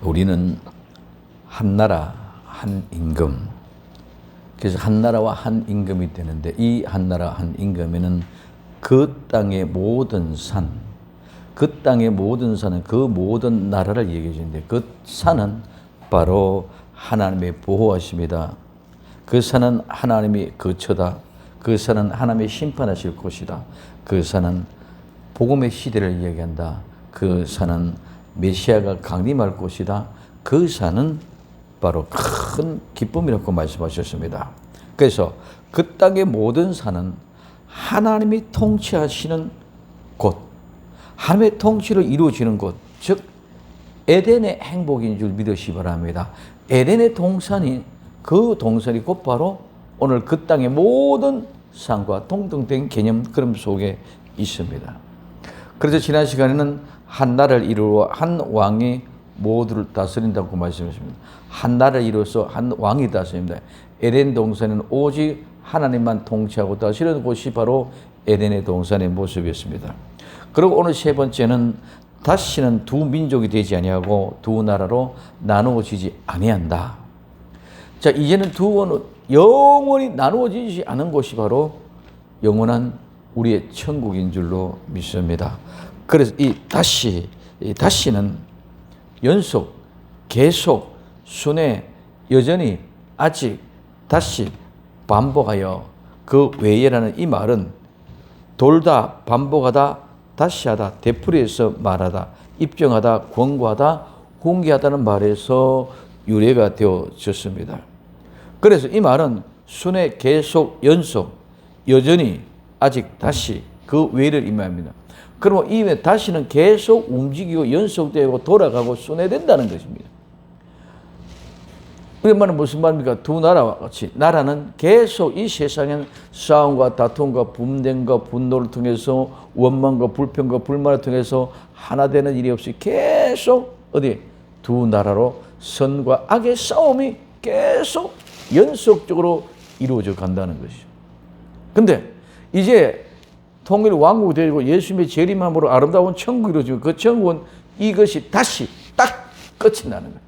우리는 한 나라, 한 임금. 그래서 한 나라와 한 임금이 되는데 이 한 나라, 한 임금에는 그 땅의 모든 산, 그 땅의 모든 산은 그 모든 나라를 얘기해 주는데 그 산은 바로 하나님의 보호하심이다. 그 산은 하나님이 거처다. 그 산은 하나님의 심판하실 곳이다. 그 산은 복음의 시대를 얘기한다. 그 산은 메시아가 강림할 곳이다. 그 산은 바로 큰 기쁨이라고 말씀하셨습니다. 그래서 그 땅의 모든 산은 하나님이 통치하시는 곳, 하나님의 통치로 이루어지는 곳, 즉 에덴의 행복인 줄 믿으시기 바랍니다. 에덴의 동산이 그 동산이 곧바로 오늘 그 땅의 모든 산과 동등된 개념 그림 속에 있습니다. 그래서 지난 시간에는 한 나라를 이루어 한 왕이 모두를 다스린다고 말씀하십니다. 한 나라를 이루어서 한 왕이 다스립니다. 에덴 동산은 오직 하나님만 통치하고 다스리는 곳이 바로 에덴의 동산의 모습이었습니다. 그리고 오늘 세 번째는 다시는 두 민족이 되지 아니하고 두 나라로 나누어지지 아니한다. 자, 이제는 두 영원히 나누어지지 않은 곳이 바로 영원한 우리의 천국인 줄로 믿습니다. 그래서 이 다시는 연속, 계속, 순회, 여전히, 아직, 다시, 반복하여 그 외에라는 이 말은 돌다, 반복하다, 다시 하다, 되풀이해서 말하다, 입증하다, 권고하다, 훈계하다는 말에서 유래가 되어졌습니다. 그래서 이 말은 순회, 계속, 연속, 여전히, 아직, 다시 그 외를 의미합니다. 그러면 이 다시는 계속 움직이고 연속되고 돌아가고 순회된다는 것입니다. 그 말은 무슨 말입니까? 두 나라와 같이 나라는 계속 이 세상엔 싸움과 다툼과 분쟁과 분노를 통해서 원망과 불평과 불만을 통해서 하나 되는 일이 없이 계속 두 나라로 선과 악의 싸움이 계속 연속적으로 이루어져 간다는 것이죠. 근데 이제 통일 왕국이 되고 예수님의 재림함으로 아름다운 천국이 이루어지고 그 천국은 이것이 다시 딱 끝이 나는 거예요.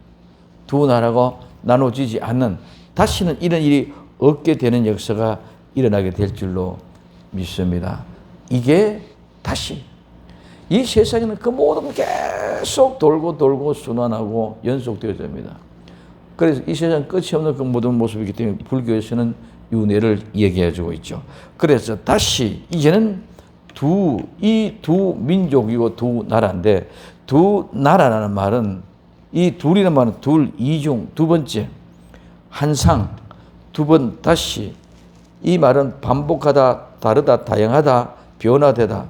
두 나라가 나눠지지 않는 다시는 이런 일이 없게 되는 역사가 일어나게 될 줄로 믿습니다. 이게 다시 이 세상에는 그 모든 계속 돌고 순환하고 연속되어집니다. 그래서 이 세상 끝이 없는 그 모든 모습이기 때문에 불교에서는 윤회를 얘기해주고 있죠. 그래서 다시 이제는 이 두 민족이고 두 나라인데 두 나라라는 말은 이 둘이라는 말은 둘, 이중, 두 번째, 한상, 두 번, 다시. 이 말은 반복하다, 다르다, 다양하다, 변화되다.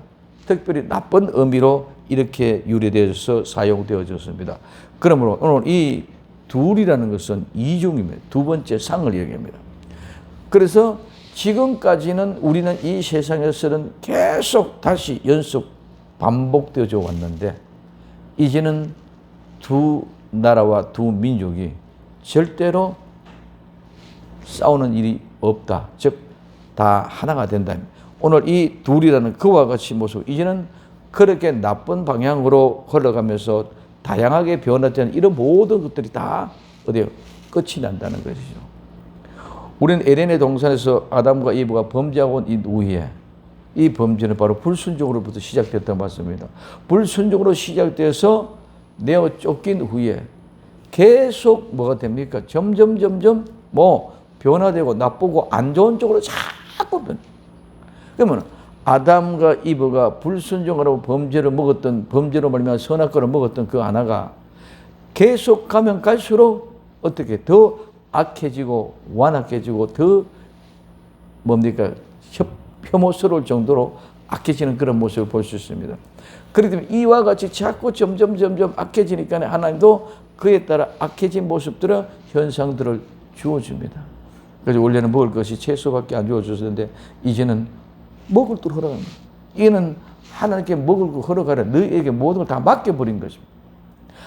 특별히 나쁜 의미로 이렇게 유래되어서 사용되어졌습니다. 그러므로 오늘 이 둘이라는 것은 이중입니다. 두 번째 상을 얘기합니다. 그래서 지금까지는 우리는 이 세상에서는 계속 다시 연속 반복되어져 왔는데 이제는 두 나라와 두 민족이 절대로 싸우는 일이 없다. 즉, 다 하나가 된다. 오늘 이 둘이라는 그와 같이 모습, 이제는 그렇게 나쁜 방향으로 흘러가면서 다양하게 변화되는 이런 모든 것들이 다 끝이 난다는 것이죠. 우리는 에덴의 동산에서 아담과 이브가 범죄하고 온 이후에 이 범죄는 바로 불순종으로부터 시작됐다고 봤습니다. 불순종으로 시작돼서 내어 쫓긴 후에 계속 뭐가 됩니까? 점점 변화되고 나쁘고 안 좋은 쪽으로 자꾸 변해. 그러면 아담과 이브가 불순종하고 범죄로 말미암아 선악과를 먹었던 그 하나가 계속 가면 갈수록 어떻게 더 악해지고 완악해지고 더 혐오스러울 정도로 악해지는 그런 모습을 볼 수 있습니다. 그렇기 때문에 이와 같이 자꾸 점점 악해지니까 하나님도 그에 따라 악해진 모습들의 현상들을 주어줍니다. 그래서 원래는 먹을 것이 채소밖에 안 주어줬었는데 이제는 먹을 걸 허락합니다. 이는 하나님께 먹을 걸 허락하라. 너희에게 모든 걸 다 맡겨버린 것입니다.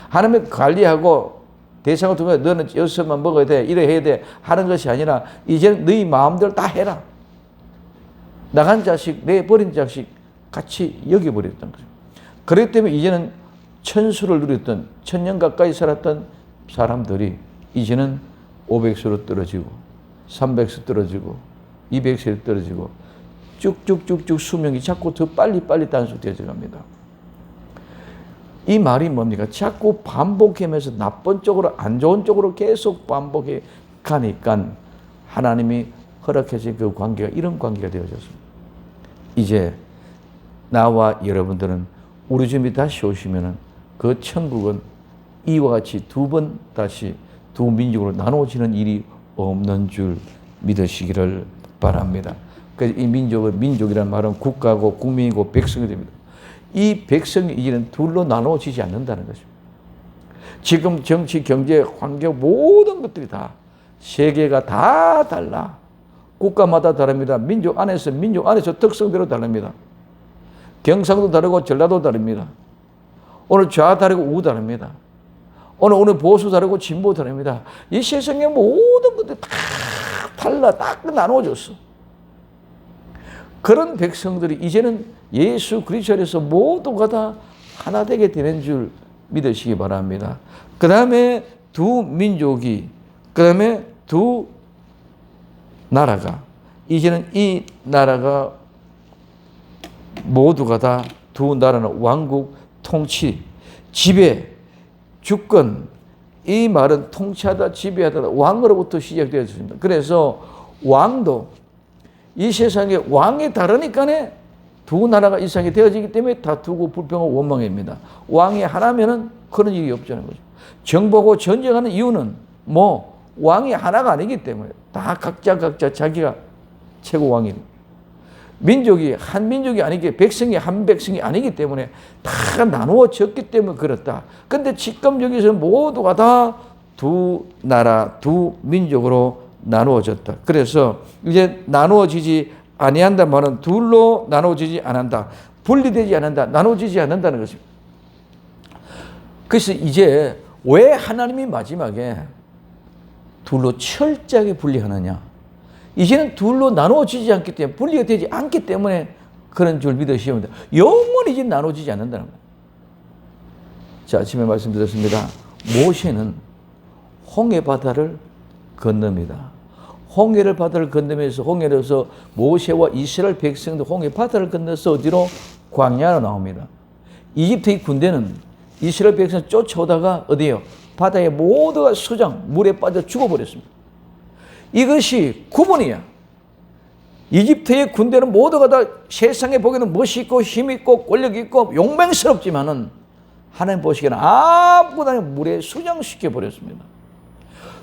하나님이 관리하고 대상을 통해 너는 여섯만 먹어야 돼, 이래 해야 돼 하는 것이 아니라 이제는 너희 마음대로 다 해라. 나간 자식, 내버린 자식 같이 여겨버렸던 거죠. 그렇기 때문에 이제는 천수를 누렸던, 1000년 가까이 살았던 사람들이 이제는 500세로 떨어지고 300세 떨어지고 200세 떨어지고 쭉쭉쭉쭉 수명이 자꾸 더 빨리빨리 단축되어져 갑니다. 이 말이 뭡니까? 자꾸 반복하면서 나쁜 쪽으로, 안 좋은 쪽으로 계속 반복해 가니까 하나님이 허락해진 그 관계가 이런 관계가 되어졌습니다. 이제 나와 여러분들은 우리 주님이 다시 오시면은 그 천국은 이와 같이 두 번 다시 두 민족으로 나눠지는 일이 없는 줄 믿으시기를 바랍니다. 그래서 이 민족은, 민족이라는 말은 국가고 국민이고 백성이 됩니다. 이 백성이 이제는 둘로 나눠지지 않는다는 것입니다. 지금 정치, 경제, 환경 모든 것들이 다 세계가 다 달라. 국가마다 다릅니다. 민족 안에서 특성대로 다릅니다. 경상도 다르고 전라도 다릅니다. 오늘 좌 다르고 우 다릅니다. 오늘 보수 다르고 진보 다릅니다. 이 세상의 모든 것들이 다 달라. 딱 나눠졌어. 그런 백성들이 이제는 예수 그리스도 안에서 모두가 다 하나 되게 되는 줄 믿으시기 바랍니다. 그 다음에 두 민족이, 그 다음에 두 나라가, 이제는 이 나라가 모두가 다 두 나라는 왕국, 통치, 지배, 주권, 이 말은 통치하다, 지배하다, 왕으로부터 시작되었습니다. 그래서 왕도 이 세상에 왕이 다르니까 두 나라가 이상이 되어지기 때문에 다투고 불평하고 원망입니다. 왕이 하나면은 그런 일이 없자는 거죠. 정보고 전쟁하는 이유는 왕이 하나가 아니기 때문에 다 각자 자기가 최고 왕입니다. 민족이 한 민족이 아니기, 백성이 한 백성이 아니기 때문에 다 나누어졌기 때문에 그렇다. 근데 지금 여기서 모두가 다 두 나라, 두 민족으로 나누어졌다. 그래서 이제 나누어지지 아니한다 말은 둘로 나누어지지 않는다. 분리되지 않는다. 나누어지지 않는다는 것입니다. 그래서 이제 왜 하나님이 마지막에 둘로 철저하게 분리하느냐? 이제는 둘로 나누어지지 않기 때문에, 분리가 되지 않기 때문에 그런 줄 믿으시면 됩니다. 영원히 이제 나누어지지 않는다는 거예요. 자, 아침에 말씀드렸습니다. 모세는 홍해 바다를 건넙니다. 홍해를 바다를 건너면서 홍해에서 모세와 이스라엘 백성들 홍해 바다를 건너서 어디로? 광야로 나옵니다. 이집트의 군대는 이스라엘 백성을 쫓아오다가 어디에요? 바다에 모두가 수장, 물에 빠져 죽어버렸습니다. 이것이 구분이야. 이집트의 군대는 모두가 다 세상에 보기에는 멋있고 힘있고 권력있고 용맹스럽지만은 하나님 보시기에는 아무것도 물에 수장시켜버렸습니다.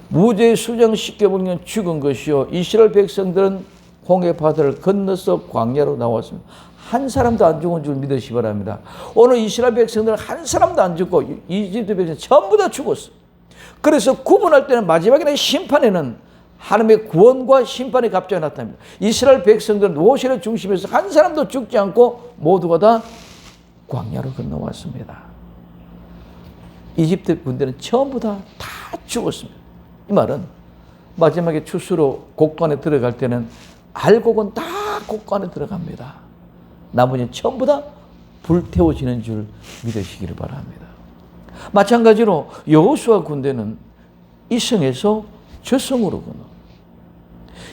무죄 수장시켜버리면 죽은 것이요. 이스라엘 백성들은 홍해 바다를 건너서 광야로 나왔습니다. 한 사람도 안 죽은 줄 믿으시기 바랍니다. 오늘 이스라엘 백성들은 한 사람도 안 죽고 이집트 백성 전부 다 죽었어. 그래서 구분할 때는 마지막에는 심판에는 하나님의 구원과 심판이 갑자기 나타납니다. 이스라엘 백성들은 모세를 중심에서 한 사람도 죽지 않고 모두가 다 광야로 건너왔습니다. 이집트 군대는 전부 다 죽었습니다. 이 말은 마지막에 추수로 곡간에 들어갈 때는 알곡은 다 곡간에 들어갑니다. 나머지는 전부 다 불태워지는 줄 믿으시기를 바랍니다. 마찬가지로 여호수아 군대는 이 성에서 저 성으로 건너.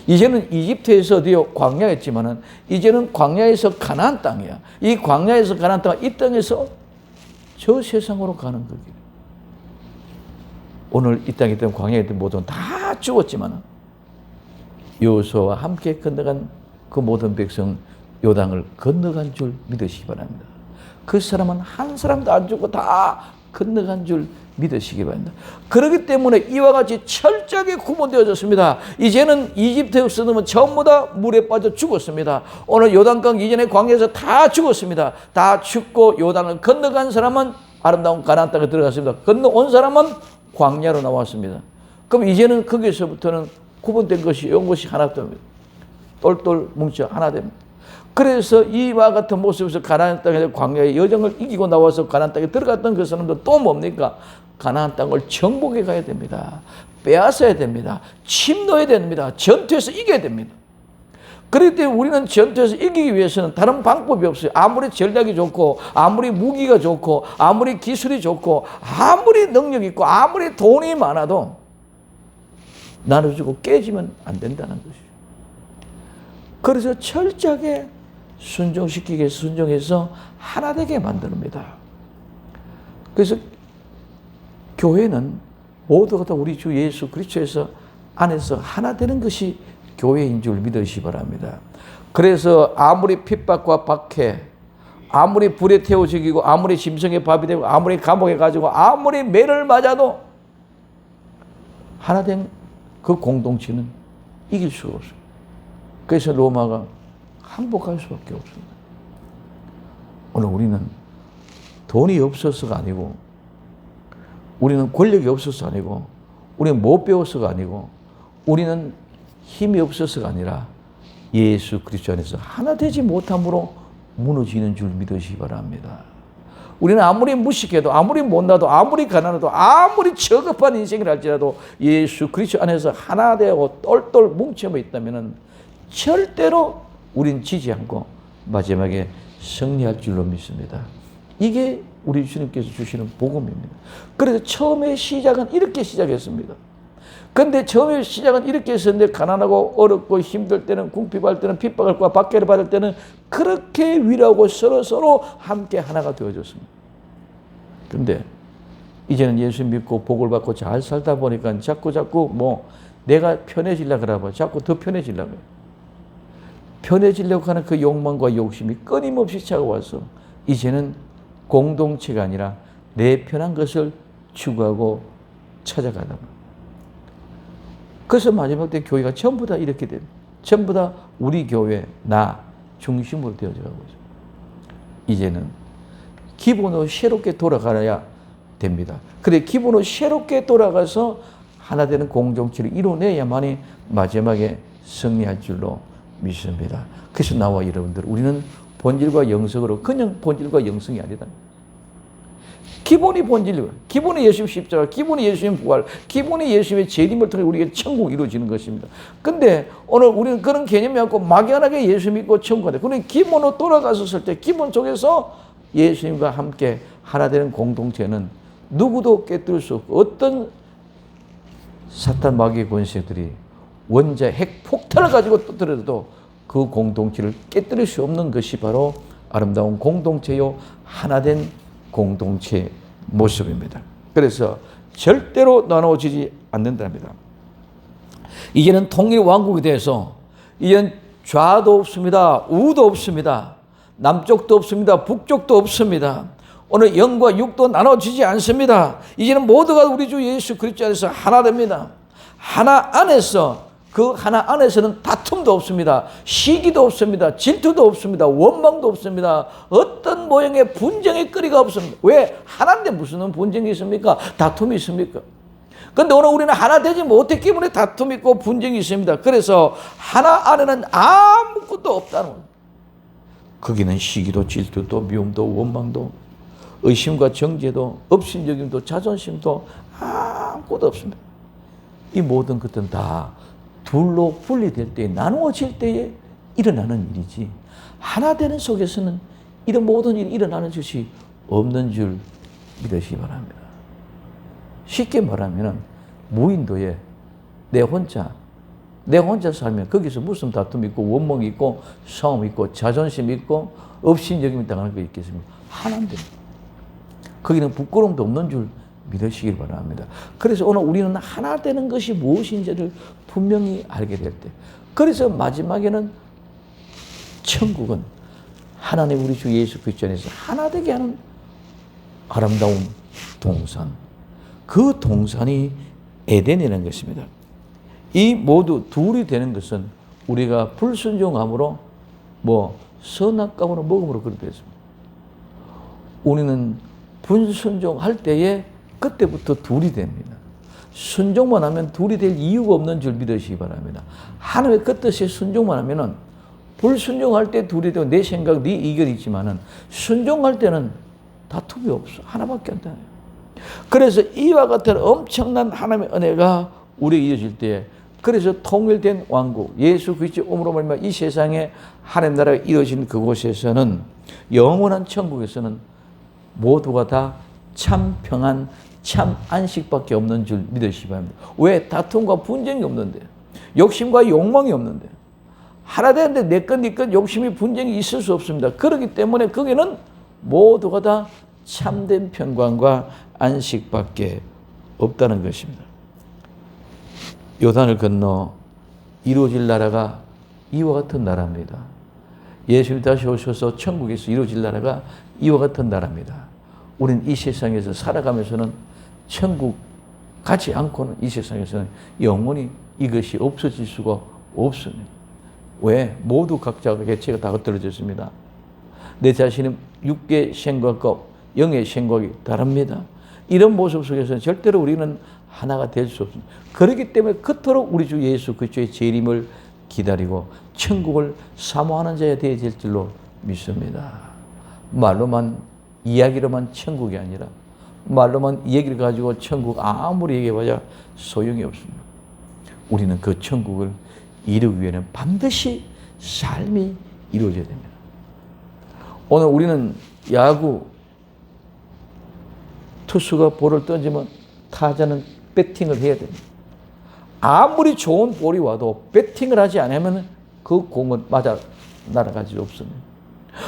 이제는 이집트에서 어디요? 광야였지만은 이제는 광야에서 가나안 땅이야. 이 광야에서 가나안 땅, 이 땅에서 저 세상으로 가는 거기. 오늘 이 땅에 있던 광야에 있던 모든 다 죽었지만은 여호수아와 함께 건너간 그 모든 백성 요단을 건너간 줄 믿으시기 바랍니다. 그 사람은 한 사람도 안 죽고 다 건너간 줄 믿으시기 바랍니다. 그렇기 때문에 이와 같이 철저하게 구분되어졌습니다. 이제는 이집트 역사는 전부 다 물에 빠져 죽었습니다. 오늘 요단강 이전의 광야에서 다 죽었습니다. 다 죽고 요단을 건너간 사람은 아름다운 가나안 땅에 들어갔습니다. 건너온 사람은 광야로 나왔습니다. 그럼 이제는 거기서부터는 구분된 것이 이것이 하나 됩니다. 똘똘 뭉쳐 하나 됩니다. 그래서 이와 같은 모습에서 가나안 땅에서 광야의 여정을 이기고 나와서 가나안 땅에 들어갔던 그 사람들 또 뭡니까? 가나안 땅을 정복해 가야 됩니다. 빼앗아야 됩니다. 침노해야 됩니다. 전투에서 이겨야 됩니다. 그럴 때 우리는 전투에서 이기기 위해서는 다른 방법이 없어요. 아무리 전략이 좋고, 아무리 무기가 좋고, 아무리 기술이 좋고, 아무리 능력이 있고, 아무리 돈이 많아도 나눠주고 깨지면 안 된다는 것이죠. 그래서 철저하게 순종시키기 위해서 순종해서 하나 되게 만듭니다. 그래서 교회는 모두가 다 우리 주 예수 그리스도에서 안에서 하나 되는 것이 교회인 줄 믿으시기 바랍니다. 그래서 아무리 핍박과 박해, 아무리 불에 태워 죽이고, 아무리 심성의 밥이 되고, 아무리 감옥에 가지고, 아무리 매를 맞아도 하나 된 그 공동체는 이길 수가 없어요. 그래서 로마가 항복할 수밖에 없습니다. 오늘 우리는 돈이 없어서가 아니고, 우리는 권력이 없어서가 아니고, 우리는 못 배워서가 아니고, 우리는 힘이 없어서가 아니라 예수 그리스도 안에서 하나 되지 못함으로 무너지는 줄 믿으시기 바랍니다. 우리는 아무리 무식해도, 아무리 못나도, 아무리 가난해도, 아무리 저급한 인생을 할지라도 예수 그리스도 안에서 하나 되고 똘똘 뭉쳐져 있다면 절대로 우린 지지 않고 마지막에 승리할 줄로 믿습니다. 이게 우리 주님께서 주시는 복음입니다. 그래서 처음에 시작은 이렇게 시작했습니다. 그런데 처음에 시작은 이렇게 했었는데, 가난하고 어렵고 힘들 때는, 궁핍할 때는, 핍박을 받고 박해를 받을 때는 그렇게 위로하고 서로 함께 하나가 되어졌습니다. 그런데 이제는 예수 믿고 복을 받고 잘 살다 보니까 자꾸 뭐 내가 편해지려고 그러고, 자꾸 더 편해지려고 해요. 편해지려고 하는 그 욕망과 욕심이 끊임없이 차가워서 이제는 공동체가 아니라 내 편한 것을 추구하고 찾아가다 보니다. 그래서 마지막 때 교회가 전부 다 이렇게 됩니다. 전부 다 우리 교회, 나 중심으로 되어져 가고 있습니다. 이제는 기본으로 새롭게 돌아가야 됩니다. 그래, 기본으로 새롭게 돌아가서 하나 되는 공동체를 이뤄내야만이 마지막에 승리할 줄로 믿습니다. 그래서 나와 여러분들, 우리는 본질과 영성으로, 그냥 본질과 영성이 아니다. 기본이 본질이에요. 기본이 예수님 십자가, 기본이 예수님 부활, 기본이 예수님의 재림을 통해 우리에게 천국이 이루어지는 것입니다. 근데 오늘 우리는 그런 개념이 없고 막연하게 예수 믿고 천국 가다. 그러니 기본으로 돌아갔었을 때 기본 속에서 예수님과 함께 하나 되는 공동체는 누구도 깨뜨릴 수 없고, 어떤 사탄 마귀의 권세들이 원자 핵 폭탄을 가지고 떠들어도 그 공동체를 깨뜨릴 수 없는 것이 바로 아름다운 공동체요, 하나된 공동체의 모습입니다. 그래서 절대로 나눠지지 않는답니다. 이제는 통일 왕국이 돼서 이제는 좌도 없습니다. 우도 없습니다. 남쪽도 없습니다. 북쪽도 없습니다. 오늘 영과 육도 나눠지지 않습니다. 이제는 모두가 우리 주 예수 그리스도 안에서 하나 됩니다. 하나 안에서, 그 하나 안에서는 다툼도 없습니다. 시기도 없습니다. 질투도 없습니다. 원망도 없습니다. 어떤 모양의 분쟁의 거리가 없습니다. 왜? 하나인데 무슨 분쟁이 있습니까? 다툼이 있습니까? 그런데 오늘 우리는 하나 되지 못했기 때문에 다툼이 있고 분쟁이 있습니다. 그래서 하나 안에는 아무것도 없다는 거예요. 거기는 시기도 질투도 미움도 원망도 의심과 정죄도 업신여김도 자존심도 아무것도 없습니다. 이 모든 것들은 다 둘로 분리될 때, 나누어질 때에 일어나는 일이지, 하나 되는 속에서는 이런 모든 일이 일어나는 것이 없는 줄 믿으시기 바랍니다. 쉽게 말하면 무인도에 내 혼자 살면 거기서 무슨 다툼이 있고 원망이 있고 싸움이 있고 자존심이 있고 업신여김이 당하는 거 있겠습니까? 하나인데 거기는 부끄러움도 없는 줄 믿으시길 바랍니다. 그래서 오늘 우리는 하나 되는 것이 무엇인지를 분명히 알게 될 때, 그래서 마지막에는 천국은 하나님 우리 주 예수 그리스도 안에서 하나 되게 하는 아름다운 동산, 그 동산이 에덴이라는 것입니다. 이 모두 둘이 되는 것은 우리가 불순종함으로 선악과으로 먹음으로 그렇게 됐습니다. 우리는 불순종할 때에 그때부터 둘이 됩니다. 순종만 하면 둘이 될 이유가 없는 줄 믿으시기 바랍니다. 하나님의 그 뜻에 순종만 하면은, 불순종할 때 둘이 되고 내 생각, 네 의견이 있지만은 순종할 때는 다툼이 없어. 하나밖에 안 되나요? 그래서 이와 같은 엄청난 하나님의 은혜가 우리에게 이어질 때 그래서 통일된 왕국, 예수 그리스도의 오므로 말미암아 이 세상에 하나님 나라가 이루어진 그곳에서는, 영원한 천국에서는 모두가 다 참 평안, 참 안식밖에 없는 줄 믿으시기 바랍니다. 왜? 다툼과 분쟁이 없는데, 욕심과 욕망이 없는데, 하나 되는데 내 것, 네 것, 욕심이 분쟁이 있을 수 없습니다. 그렇기 때문에 거기는 모두가 다 참된 평강과 안식밖에 없다는 것입니다. 요단을 건너 이루어질 나라가 이와 같은 나라입니다. 예수님 다시 오셔서 천국에서 이루어질 나라가 이와 같은 나라입니다. 우리는 이 세상에서 살아가면서는 천국 가지 않고는 이 세상에서는 영원히 이것이 없어질 수가 없습니다. 왜? 모두 각자가 개체가 다 흩어졌습니다. 내 자신은 육의 생각과 영의 생각이 다릅니다. 이런 모습 속에서는 절대로 우리는 하나가 될 수 없습니다. 그렇기 때문에 그토록 우리 주 예수 그리스도의 재림을 기다리고 천국을 사모하는 자가 되어야 될 줄로 믿습니다. 말로만, 이야기로만 천국이 아니라 말로만 얘기를 가지고 천국 아무리 얘기해봐야 소용이 없습니다. 우리는 그 천국을 이루기 위해는 반드시 삶이 이루어져야 됩니다. 오늘 우리는 야구 투수가 볼을 던지면 타자는 배팅을 해야 됩니다. 아무리 좋은 볼이 와도 배팅을 하지 않으면 그 공은 맞아 날아가지 없습니다.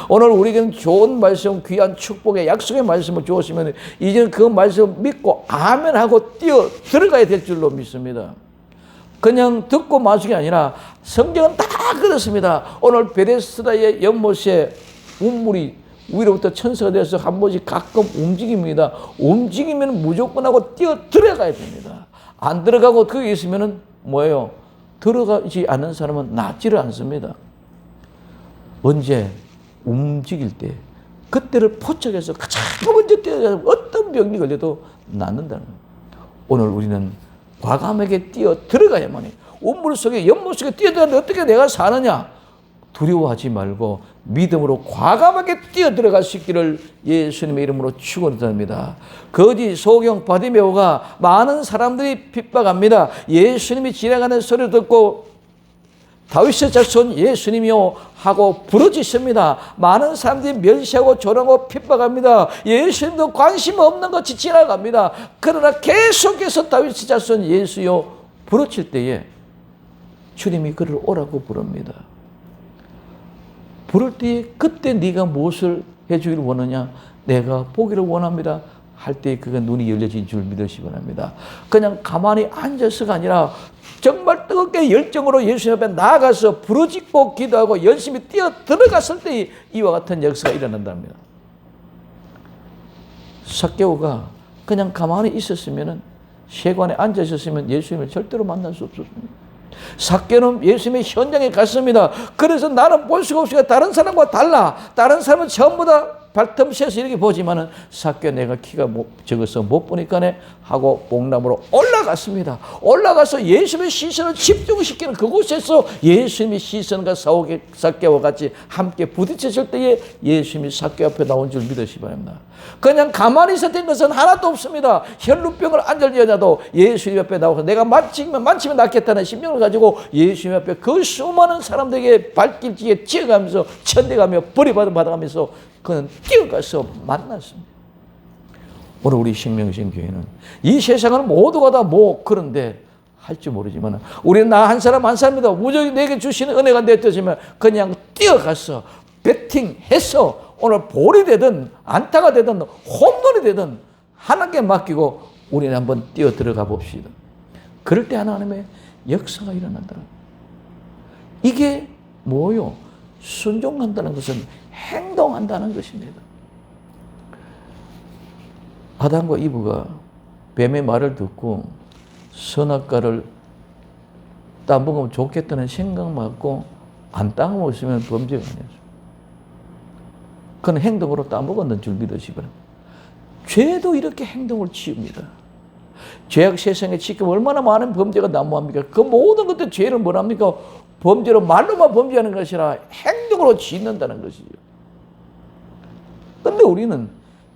오늘 우리에게는 좋은 말씀, 귀한 축복의 약속의 말씀을 주었으면 이제는 그 말씀을 믿고 아멘하고 뛰어 들어가야 될 줄로 믿습니다. 그냥 듣고 마시기 아니라 성경은 다 그렇습니다. 오늘 베데스다의 연못에 운물이 위로부터 천사가 되어서 한 번씩 가끔 움직입니다. 움직이면 무조건 하고 뛰어 들어가야 됩니다. 안 들어가고 거기 있으면 뭐예요? 들어가지 않는 사람은 낫지를 않습니다. 언제? 움직일 때 그때를 포착해서 가장 먼저 뛰어야 어떤 병이 걸려도 낫는다는 거예요. 오늘 우리는 과감하게 뛰어 들어가야만 해. 운물 속에, 연못 속에 뛰어들었는데 어떻게 내가 사느냐? 두려워하지 말고 믿음으로 과감하게 뛰어 들어갈 수 있기를 예수님의 이름으로 축원드립니다. 거짓 소경 바디메오가 많은 사람들이 핍박합니다. 예수님이 지나가는 소리를 듣고 다윗의 자손 예수님이요 하고 부르짖습니다. 많은 사람들이 멸시하고 조롱하고 핍박합니다. 예수님도 관심 없는 것이 지나갑니다. 그러나 계속해서 다윗의 자손 예수요 부르칠 때에 주님이 그를 오라고 부릅니다. 부를 때에 그때 네가 무엇을 해주기를 원하냐? 내가 보기를 원합니다. 할 때 그가 눈이 열려진 줄 믿으시기 바랍니다. 그냥 가만히 앉아서가 아니라 정말 뜨겁게 열정으로 예수님 앞에 나아가서 부르짖고 기도하고 열심히 뛰어 들어갔을 때 이와 같은 역사가 일어난답니다. 삭개오가 그냥 가만히 있었으면, 세관에 앉아 있었으면 예수님을 절대로 만날 수 없었습니다. 삭개오는 예수님의 현장에 갔습니다. 그래서 나는 볼 수가 없으니까 다른 사람과 달라. 다른 사람은 전부 다 발틈새서 이렇게 보지만은 삭개오 내가 키가 적어서 못 보니까네 하고 뽕나무로 올라갔습니다. 올라가서 예수님의 시선을 집중시키는 그곳에서 예수님의 시선과 삭개오와 같이 함께 부딪혔을 때에 예수님이 삭개오 앞에 나온 줄 믿으시기 바랍니다. 그냥 가만히 있었던 것은 하나도 없습니다. 혈루병을 앓는 여자도 예수님 앞에 나와서 내가 만지면 낫겠다는 심령을 가지고 예수님 앞에 그 수많은 사람들에게 발길지에 뛰어가면서 천대가며 버림받아가면서 그는 뛰어가서 만났습니다. 오늘 우리 생명신교회는 이 세상은 모두가 다 그런데 할지 모르지만 우리는 나 한 사람 한 사람이다. 무조건 내게 주시는 은혜가 내 뜻이면 그냥 뛰어가서 배팅해서 오늘 볼이 되든 안타가 되든 홈런이 되든 하나님께 맡기고 우리는 한번 뛰어 들어가 봅시다. 그럴 때 하나님의 역사가 일어난다. 이게 뭐요? 순종한다는 것은 행동한다는 것입니다. 아담과 이브가 뱀의 말을 듣고 선악과를 따먹으면 좋겠다는 생각만 갖고 안 따먹었으면 범죄가 아니었어요. 그건 행동으로 따먹었는 줄 믿으시기 바랍니다. 죄도 이렇게 행동을 치웁니다. 죄악 세상에 지금 얼마나 많은 범죄가 난무합니까? 그 모든 것들 죄를 뭐랍니까? 범죄로 말로만 범죄하는 것이 아니라 행동으로 짓는다는 것이죠. 근데 우리는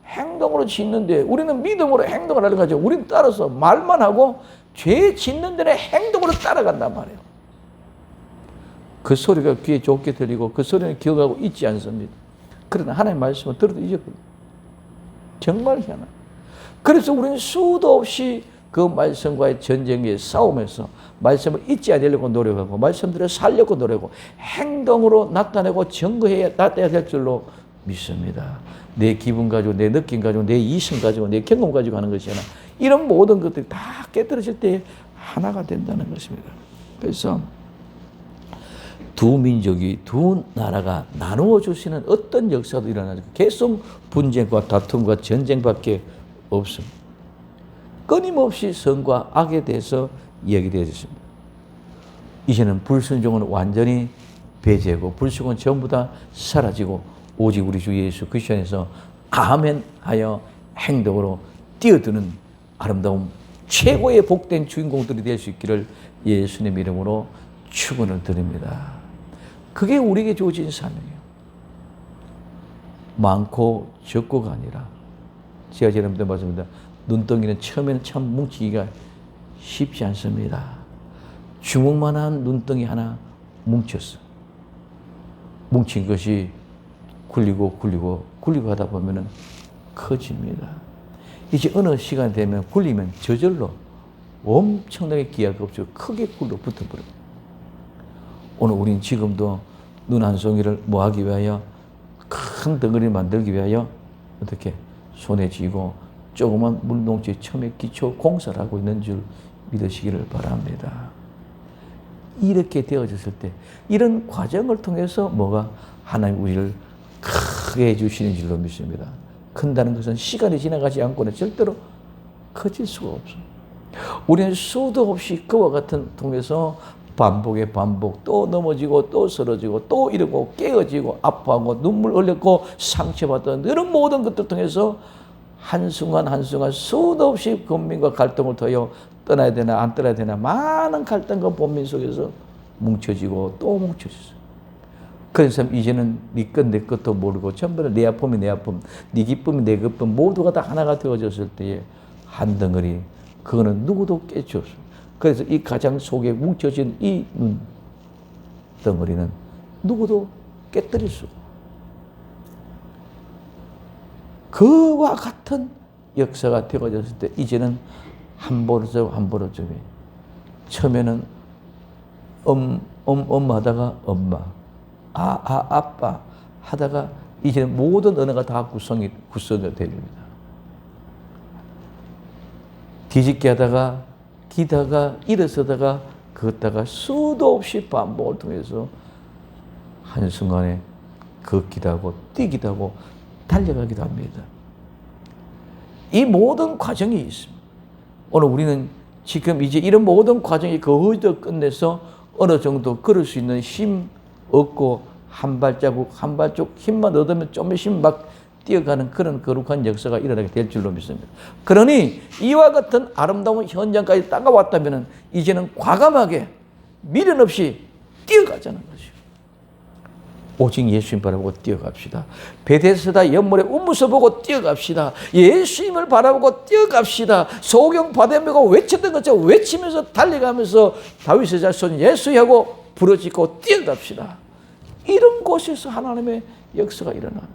행동으로 짓는데 우리는 믿음으로 행동을 하려고 하죠. 우리는 따라서 말만 하고 죄 짓는 데는 행동으로 따라간단 말이에요. 그 소리가 귀에 좋게 들리고 그 소리는 기억하고 있지 않습니다. 그러나 하나님의 말씀을 들어도 잊어버려요. 정말 희한해요. 그래서 우리는 수도 없이 그 말씀과의 전쟁에 싸우면서 말씀을 잊지 않으려고 노력하고 말씀들을 살려고 노력하고 행동으로 나타내고 증거해야 나타내야 될 줄로 믿습니다. 내 기분 가지고 내 느낌 가지고 내 이성 가지고 내 경험 가지고 하는 것이 아니라 이런 모든 것들이 다 깨뜨려질 때 하나가 된다는 것입니다. 그래서 두 민족이 두 나라가 나누어 주시는 어떤 역사도 일어나죠. 계속 분쟁과 다툼과 전쟁밖에 없습니다. 끊임없이 선과 악에 대해서 이야기되어졌습니다. 이제는 불순종은 완전히 배제하고 불순종은 전부 다 사라지고 오직 우리 주 예수 그리스도 안에서 아멘하여 행동으로 뛰어드는 아름다운 최고의 복된 주인공들이 될 수 있기를 예수님 이름으로 축원을 드립니다. 그게 우리에게 주어진 사명이에요. 많고 적고가 아니라 제가 여러분들 말씀드립니다. 눈덩이는 처음에는 참 뭉치기가 쉽지 않습니다. 주먹만한 눈덩이 하나 뭉쳤어. 뭉친 것이 굴리고 하다 보면 커집니다. 이제 어느 시간 되면 굴리면 저절로 엄청나게 기하가 없죠. 크게 굴러 붙어버려요. 오늘 우린 지금도 눈 한 송이를 모으기 위하여 큰 덩어리를 만들기 위하여 어떻게 손에 쥐고 조그만 물동치에 처음에 기초 공사를 하고 있는 줄 믿으시기를 바랍니다. 이렇게 되어졌을 때 이런 과정을 통해서 뭐가 하나님 우리를 크게 해주시는 줄로 믿습니다. 큰다는 것은 시간이 지나가지 않고는 절대로 커질 수가 없습니다. 우리는 수도 없이 그와 같은 통해서 반복의 반복, 또 넘어지고 또 쓰러지고 또 이러고 깨어지고 아파하고 눈물 흘렸고 상처받던 이런 모든 것들 통해서 한순간 한순간 수도 없이 국민과 갈등을 터여 떠나야 되나 안 떠나야 되나 많은 갈등과 본민 속에서 뭉쳐지고 또 뭉쳐졌어요. 그래서 이제는 네 것 내 것도 모르고 전부 다 내 아픔이 내 아픔, 네 기쁨이 내 기쁨 모두가 다 하나가 되어졌을 때에 한 덩어리 그거는 누구도 깨치 없습니다. 그래서 이 가장 속에 뭉쳐진 이 눈 덩어리는 누구도 깨뜨릴 수가 없어요. 그와 같은 역사가 되어졌을 때 이제는 한 버릇 한 버릇쯤이 처음에는 하다가 엄마 아빠 하다가 이제는 모든 언어가 다 구성이 됩니다. 뒤집게 하다가 기다가 일어서다가 걷다가 수도 없이 반복을 통해서 한순간에 걷기도 하고 뛰기도 하고 달려가기도 합니다. 이 모든 과정이 있습니다. 오늘 우리는 지금 이제 이런 모든 과정이 거의 다 끝내서 어느 정도 걸을 수 있는 힘 얻고 한 발자국 한 발쪽 힘만 얻으면 조금씩 막 뛰어가는 그런 거룩한 역사가 일어나게 될 줄로 믿습니다. 그러니 이와 같은 아름다운 현장까지 따라왔다면 이제는 과감하게 미련 없이 뛰어가자는 것이요. 오직 예수님 바라보고 뛰어갑시다. 베데스다 연못의 운무서 보고 뛰어갑시다. 예수님을 바라보고 뛰어갑시다. 소경 바데메고 외쳤던 것처럼 외치면서 달려가면서 다윗의 자손 예수하고 부르짖고 뛰어갑시다. 이런 곳에서 하나님의 역사가 일어납니다.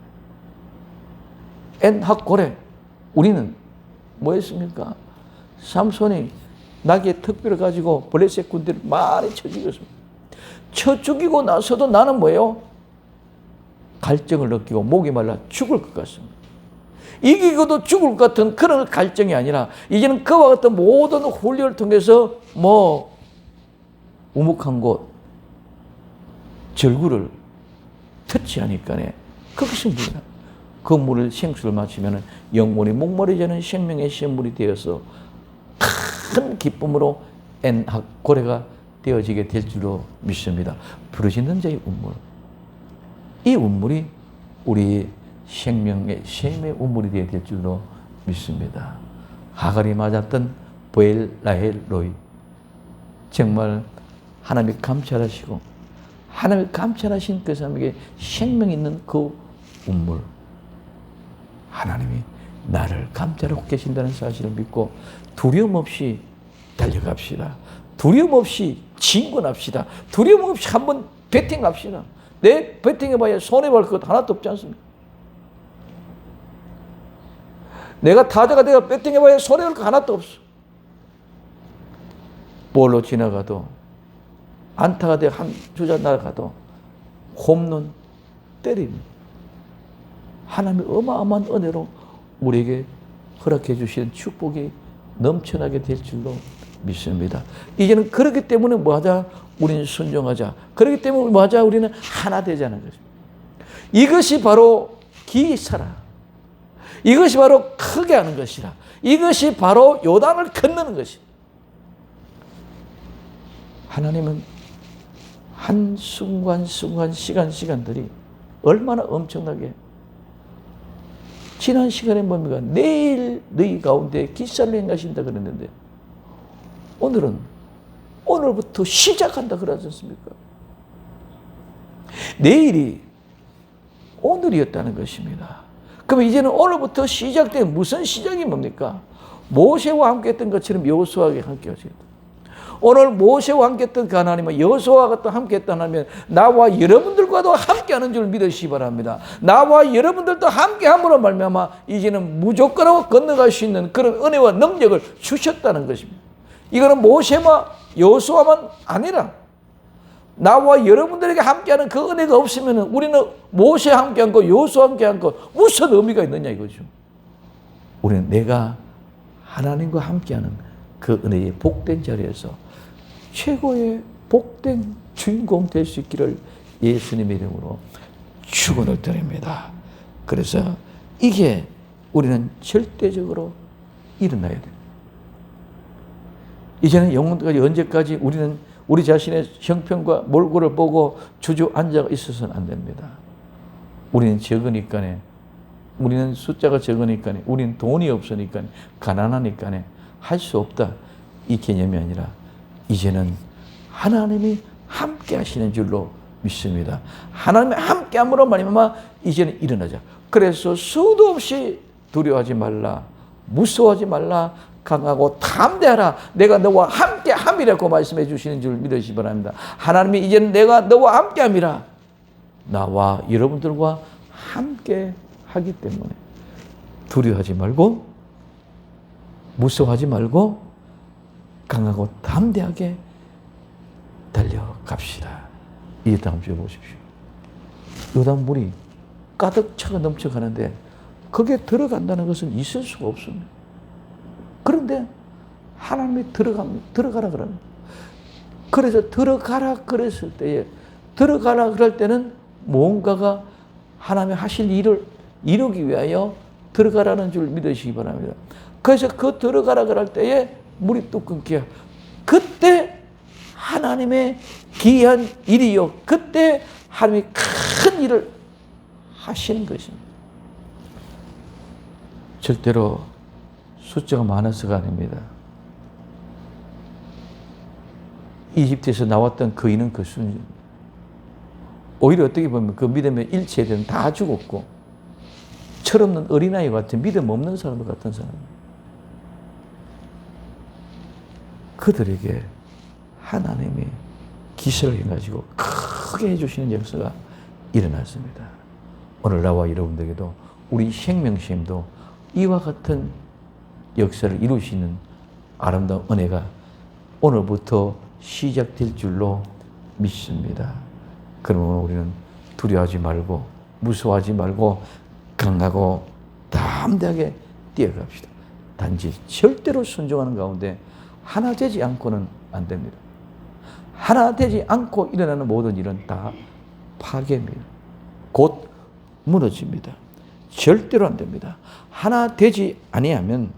엔학고레 우리는 뭐 했습니까? 삼손이 나귀의 턱뼈를 가지고 블레셋 군대를 많이 쳐 죽였습니다. 쳐 죽이고 나서도 나는 뭐예요? 갈증을 느끼고 목이 말라 죽을 것 같습니다. 이기고도 죽을 것 같은 그런 갈증이 아니라 이제는 그와 같은 모든 훈련을 통해서 뭐 우묵한 곳 절구를 터치하니까 그것이 뭐냐? 그 물을 생수를 마시면 영혼이 목마르지않은 생명의 샘물이 되어서 큰 기쁨으로 엔학고레가 되어지게 될 줄로 믿습니다. 부르짖는 자의 운물. 이 운물이 우리 생명의 샘의 운물이 되어야 될 줄로 믿습니다. 하갈이 맞았던 보엘 라헬 로이. 정말 하나님이 감찰하시고 하나님이 감찰하신 그 사람에게 생명 있는 그 운물. 하나님이 나를 감찰하고 계신다는 사실을 믿고 두려움 없이 달려갑시다. 두려움 없이 진군합시다. 두려움 없이 한번 배팅합시다. 내 배팅해봐야 손해볼 것 하나도 없지 않습니까? 내가 타자가 내가 배팅해봐야 손해볼 것 하나도 없어. 볼로 지나가도 안타가 돼 한 주자 날아가도 홈런 때립니다. 하나님의 어마어마한 은혜로 우리에게 허락해 주시는 축복이 넘쳐나게 될 줄로 믿습니다. 이제는 그렇기 때문에 뭐하자? 우리는 순종하자. 그렇기 때문에 뭐하자? 우리는 하나 되자는 것입니다. 이것이 바로 기사라. 이것이 바로 크게 하는 것이라. 이것이 바로 요단을 건너는 것이다. 하나님은 한 순간순간 시간들이 얼마나 엄청나게 지난 시간에 뭡니까? 내일 너희 가운데 기사를 행하신다 그랬는데 오늘은 오늘부터 시작한다 그러지 않습니까? 내일이 오늘이었다는 것입니다. 그럼 이제는 오늘부터 시작된 무슨 시작이 뭡니까? 모세와 함께 했던 것처럼 여호수아와 함께 하시겠다. 오늘 모세와 함께 했던 그 하나님은 여호수아와 함께 했던 하나님은 나와 여러분들과도 함께하는 줄 믿으시기 바랍니다. 나와 여러분들도 함께함으로 말미암아 이제는 무조건하고 건너갈 수 있는 그런 은혜와 능력을 주셨다는 것입니다. 이거는 모세와 여호수아만 아니라 나와 여러분들에게 함께하는 그 은혜가 없으면 우리는 모세와 함께한 거 여호수아와 함께한 거 무슨 의미가 있느냐 이거죠. 우리는 내가 하나님과 함께하는 그 은혜의 복된 자리에서 최고의 복된 주인공 될 수 있기를 예수님의 이름으로 축원을 드립니다. 그래서 이게 우리는 절대적으로 일어나야 됩니다. 이제는 영원까지 언제까지 우리는 우리 자신의 형편과 몰골을 보고 주저앉아 있어서는 안 됩니다. 우리는 적으니까, 우리는 숫자가 적으니까, 우리는 돈이 없으니까, 가난하니까 할 수 없다. 이 개념이 아니라 이제는 하나님이 함께 하시는 줄로 믿습니다. 하나님이 함께 함으로 말미암아 이제는 일어나자. 그래서 수도 없이 두려워하지 말라. 무서워하지 말라. 강하고 담대하라. 내가 너와 함께 함이라고 말씀해 주시는 줄 믿으시기 바랍니다. 하나님이 이제는 내가 너와 함께 함이라. 나와 여러분들과 함께 하기 때문에 두려워하지 말고 무서워하지 말고 강하고 담대하게 달려갑시다. 이 다음 주에 보십시오. 요단 물이 가득 차가 넘쳐가는데 거기에 들어간다는 것은 있을 수가 없습니다. 그런데 하나님이 들어가라 그러는. 그래서 들어가라 그랬을 때에 들어가라 그럴 때는 뭔가가 하나님이 하실 일을 이루기 위하여 들어가라는 줄 믿으시기 바랍니다. 그래서 그 들어가라 그럴 때에 물이 뚝 끊겨. 그때 하나님의 기이한 일이요. 그때 하나님이 큰 일을 하시는 것입니다. 절대로 숫자가 많아서가 아닙니다. 이집트에서 나왔던 거인은 그 순. 오히려 어떻게 보면 그 믿음의 일체들은 다 죽었고 철없는 어린아이 같은 믿음 없는 사람들 같은 사람. 그들에게 하나님이 기술을 해가지고 크게 해주시는 역사가 일어났습니다. 오늘 나와 여러분들에게도 우리 생명시험도 이와 같은 역사를 이루시는 아름다운 은혜가 오늘부터 시작될 줄로 믿습니다. 그러면 우리는 두려워하지 말고 무서워하지 말고 강하고 담대하게 뛰어갑시다. 단지 절대로 순종하는 가운데 하나 되지 않고는 안 됩니다. 하나 되지 않고 일어나는 모든 일은 다 파괴입니다. 곧 무너집니다. 절대로 안 됩니다. 하나 되지 아니하면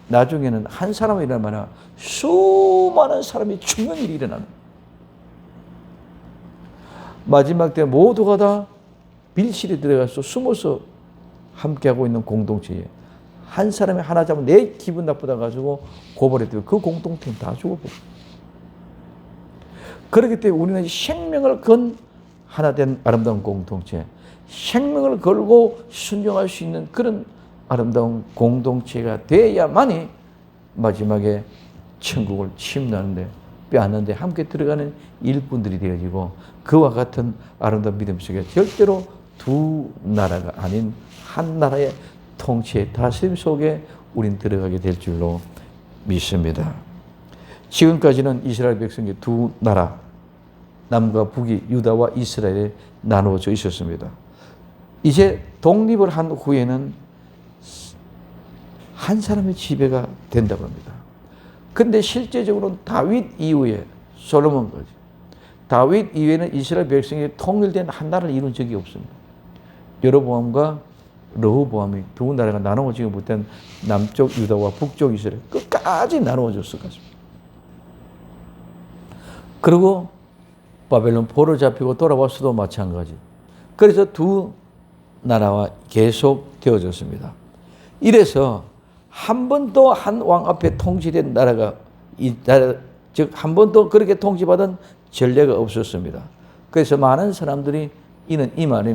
나중에는 한 사람이 일어나면 수많은 사람이 죽는 일이 일어나는 마지막 때 모두가 다 밀실에 들어가서 숨어서 함께하고 있는 공동체에 한 사람이 하나 잡으면 내 기분 나쁘다 가지고 고발해도 그 공동체는 다 죽어버려. 그렇기 때문에 우리는 생명을 건 하나 된 아름다운 공동체, 생명을 걸고 순종할 수 있는 그런 아름다운 공동체가 돼야만이 마지막에 천국을 침노하는데 빼앗는데 함께 들어가는 일꾼들이 되어지고 그와 같은 아름다운 믿음 속에 절대로 두 나라가 아닌 한 나라의 통치의 다스림 속에 우린 들어가게 될 줄로 믿습니다. 지금까지는 이스라엘 백성의 두 나라, 남과 북이 유다와 이스라엘에 나누어져 있었습니다. 이제 독립을 한 후에는 한 사람의 지배가 된다고 합니다. 근데 실제적으로는 다윗 이후에 솔로몬까지 다윗 이후에는 이스라엘 백성이 통일된 한 나라를 이룬 적이 없습니다. 여로보암과 르호보암이 두 나라가 나누어지기 못한 남쪽 유다와 북쪽 이스라엘 끝까지 나누어졌을 것입니다. 그리고 바벨론 포로 잡히고 돌아왔어도 마찬가지. 그래서 두 나라와 계속 되어졌습니다. 이래서 한 번도 한 왕 앞에 통치된 나라가 즉 한 번도 그렇게 통치받은 전례가 없었습니다. 그래서 많은 사람들이 이는 이 말이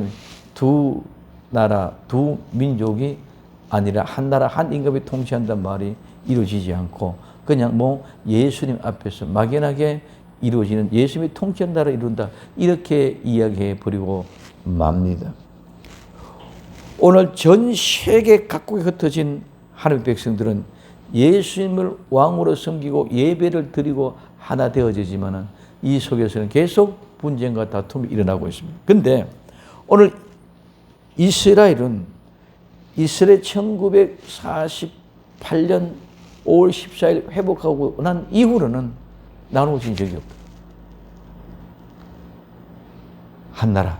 두 나라 두 민족이 아니라 한 나라 한 임금이 통치한다는 말이 이루어지지 않고 그냥 뭐 예수님 앞에서 막연하게 이루어지는 예수님이 통치한 나라를 이룬다 이렇게 이야기해 버리고 맙니다. 오늘 전 세계 각국에 흩어진 하나님의 백성들은 예수님을 왕으로 섬기고 예배를 드리고 하나 되어지지만은 이 속에서는 계속 분쟁과 다툼이 일어나고 있습니다. 그런데 오늘 이스라엘 1948년 5월 14일 회복하고 난 이후로는 나누어진 적이 없다. 한 나라.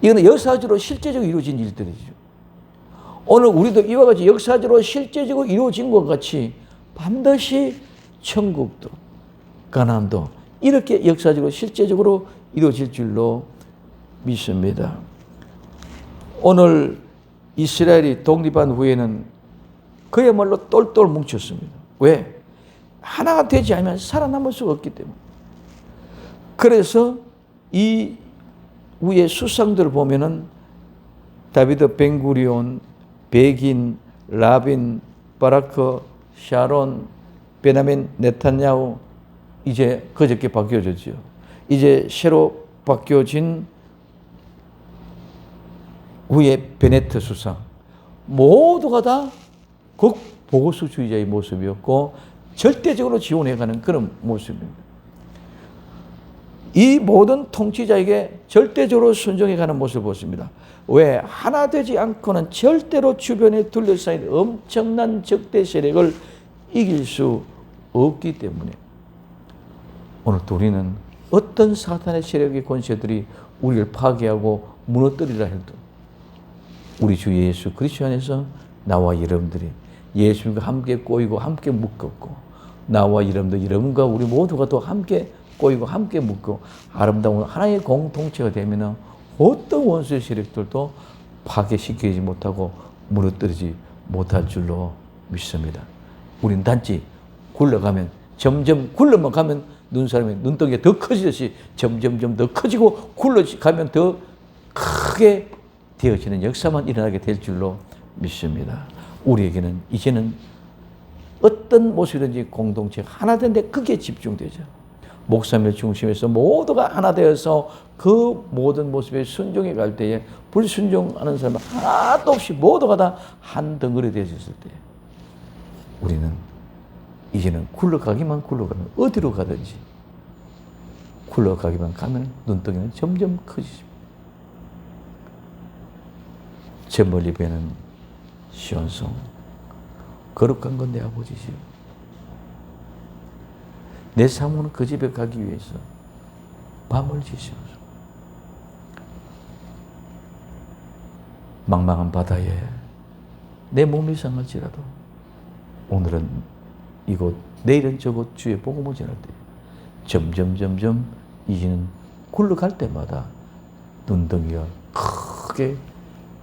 이거는 역사적으로 실제적으로 이루어진 일들이죠. 오늘 우리도 이와 같이 역사적으로 실제적으로 이루어진 것 같이 반드시 천국도 가나안도 이렇게 역사적으로 실제적으로 이루어질 줄로 믿습니다. 오늘 이스라엘이 독립한 후에는 그야말로 똘똘 뭉쳤습니다. 왜? 하나가 되지 않으면 살아남을 수가 없기 때문에. 그래서 이 위에 수상들을 보면은 다비드 벤구리온, 베긴, 라빈, 바라크, 샤론, 베냐민 네탄야후 이제 그저께 바뀌어졌죠. 이제 새로 바뀌어진 위에 베네트 수상 모두가 다 극보수주의자의 모습이었고 절대적으로 지원해가는 그런 모습입니다. 이 모든 통치자에게 절대적으로 순종해가는 모습을 보십니다. 왜? 하나 되지 않고는 절대로 주변에 둘러싸인 엄청난 적대 세력을 이길 수 없기 때문에 오늘도 우리는 어떤 사탄의 세력의 권세들이 우리를 파괴하고 무너뜨리라 해도 우리 주 예수 그리스도 안에서 나와 여러분들이 예수님과 함께 꼬이고 함께 묶었고 나와 여러분과 우리 모두가 또 함께 꼬이고 함께 묶고 아름다운 하나의 공동체가 되면 어떤 원수의 세력들도 파괴시키지 못하고 무너뜨리지 못할 줄로 믿습니다. 우린 단지 굴러가면 점점 굴러만 가면 눈사람의 눈덩이가 더 커지듯이 점점점 더 커지고 굴러가면 더 크게 되어지는 역사만 일어나게 될 줄로 믿습니다. 우리에게는 이제는 어떤 모습이든지 공동체가 하나 되는데 크게 집중되죠. 목사님을 중심에서 모두가 하나 되어서 그 모든 모습에 순종해 갈 때에 불순종하는 사람 하나도 없이 모두가 다 한 덩어리 되어졌을 때 우리는 이제는 굴러가기만 굴러가면 어디로 가든지 굴러가기만 가면 눈덩이는 점점 커지죠. 저 멀리 배는 시온성 거룩한 건 내 아버지시오. 내 사모는 그 집에 가기 위해서 밤을 지시옵소서. 망망한 바다에 내 몸이 상할지라도 오늘은 이곳 내일은 저곳 주의 복음을 전할 때 점점 이제는 굴러갈 때마다 눈덩이가 크게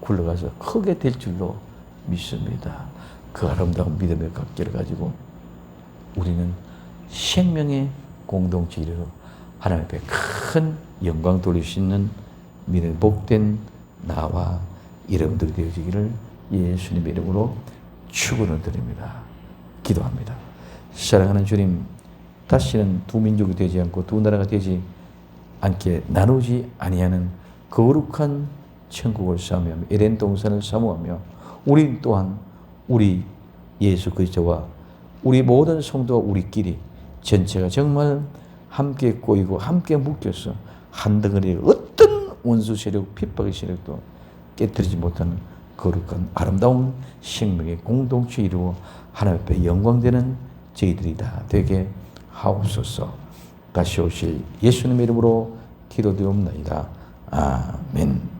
굴러가서 크게 될 줄로 믿습니다. 그 아름다운 믿음의 각기를 가지고 우리는 생명의 공동체 이르러 하나님 앞에 큰 영광 돌릴 수 있는 믿음의 복된 나와 여러분들이 되어지기를 예수님의 이름으로 축원을 드립니다. 기도합니다. 사랑하는 주님, 다시는 두 민족이 되지 않고 두 나라가 되지 않게 나누지 아니하는 거룩한 천국을 사모하며 에덴 동산을 사모하며 우리 또한 우리 예수 그리스도와 우리 모든 성도와 우리끼리 전체가 정말 함께 꼬이고 함께 묶여서 한 덩어리 어떤 원수 세력, 핍박의 세력도 깨뜨리지 못하는 거룩한 아름다운 생명의 공동체 이루어 하나님 앞에 영광되는 저희들이 다 되게 하옵소서. 다시 오실 예수님의 이름으로 기도드리옵나이다. 아멘.